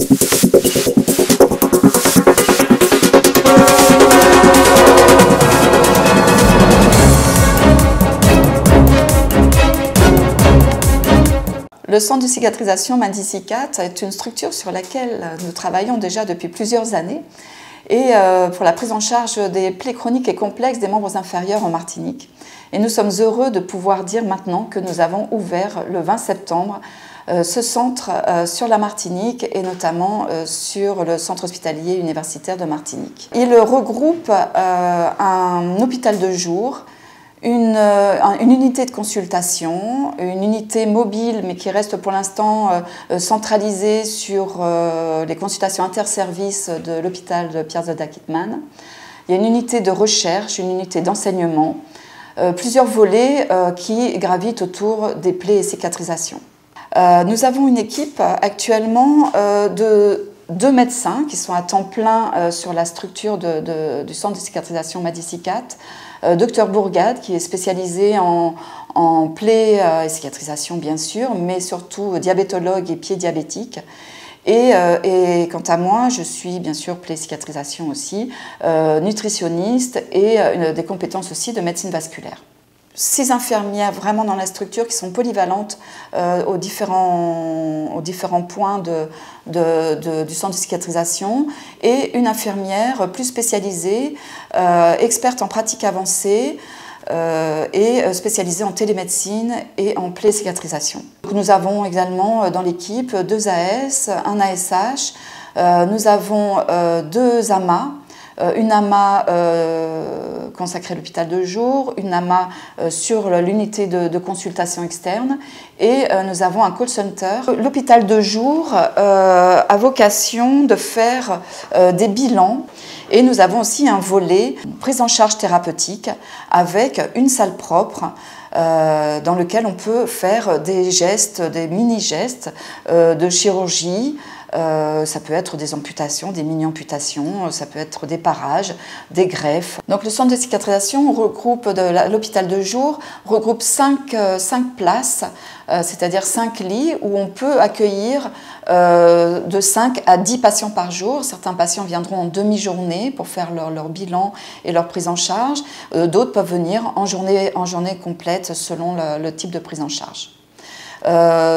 Le centre de cicatrisation Madi-Cicat est une structure sur laquelle nous travaillons déjà depuis plusieurs années et pour la prise en charge des plaies chroniques et complexes des membres inférieurs en Martinique. Et nous sommes heureux de pouvoir dire maintenant que nous avons ouvert le 20 septembre ce centre sur la Martinique et notamment sur le centre hospitalier universitaire de Martinique. Il regroupe un hôpital de jour, une unité de consultation, une unité mobile mais qui reste pour l'instant centralisée sur les consultations interservices de l'hôpital de Piazza d'Aquitman. Il y a une unité de recherche, une unité d'enseignement, plusieurs volets qui gravitent autour des plaies et cicatrisations. Nous avons une équipe actuellement de 2 médecins qui sont à temps plein sur la structure du centre de cicatrisation Madi-Cicat. Dr Bourgade qui est spécialisé en plaies et cicatrisation bien sûr, mais surtout diabétologue et pieds diabétiques. Et quant à moi, je suis bien sûr plaies et cicatrisation aussi, nutritionniste et des compétences aussi de médecine vasculaire. 6 infirmières vraiment dans la structure qui sont polyvalentes aux différents points du centre de cicatrisation et une infirmière plus spécialisée, experte en pratique avancée et spécialisée en télémédecine et en plaies et cicatrisation. Nous avons également dans l'équipe 2 AS, un ASH, nous avons 2 AMA, une AMA consacrée à l'hôpital de jour, une AMA sur l'unité de consultation externe et nous avons un call center. L'hôpital de jour a vocation de faire des bilans et nous avons aussi un volet prise en charge thérapeutique avec une salle propre dans lequel on peut faire des gestes, des mini-gestes de chirurgie. Ça peut être des amputations, des mini-amputations, ça peut être des parages, des greffes. Donc le centre de cicatrisation regroupe, l'hôpital de jour regroupe 5 places, c'est-à-dire 5 lits où on peut accueillir de 5 à 10 patients par jour. Certains patients viendront en demi-journée pour faire leur bilan et leur prise en charge. D'autres peuvent venir en journée complète selon le type de prise en charge.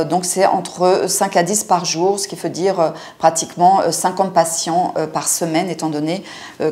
Donc c'est entre 5 à 10 par jour, ce qui veut dire pratiquement 50 patients par semaine, étant donné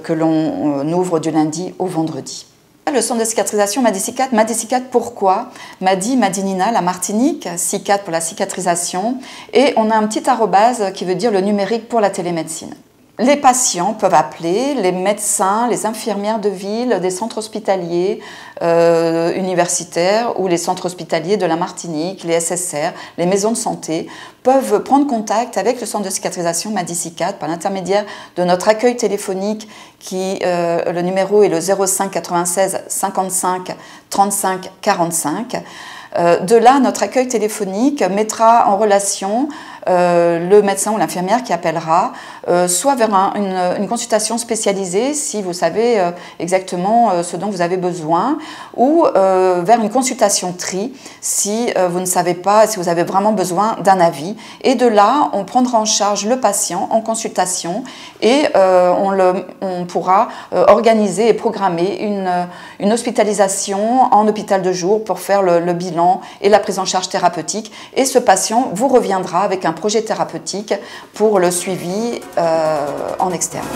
que l'on ouvre du lundi au vendredi. Le centre de cicatrisation Madi-Cicat. Madi-Cicat, pourquoi? Madinina, la Martinique, Cicat pour la cicatrisation, et on a un petit arrobase qui veut dire le numérique pour la télémédecine. Les patients peuvent appeler les médecins, les infirmières de ville, des centres hospitaliers universitaires ou les centres hospitaliers de la Martinique, les SSR, les maisons de santé, peuvent prendre contact avec le centre de cicatrisation Madi-Cicat par l'intermédiaire de notre accueil téléphonique le numéro est le 05 96 55 35 45. De là, notre accueil téléphonique mettra en relation le médecin ou l'infirmière qui appellera, soit vers une consultation spécialisée si vous savez exactement ce dont vous avez besoin, ou vers une consultation tri si vous ne savez pas, si vous avez vraiment besoin d'un avis. Et de là, on prendra en charge le patient en consultation et on pourra organiser et programmer une hospitalisation en hôpital de jour pour faire le bilan et la prise en charge thérapeutique. Et ce patient vous reviendra avec un projet thérapeutique pour le suivi en externe.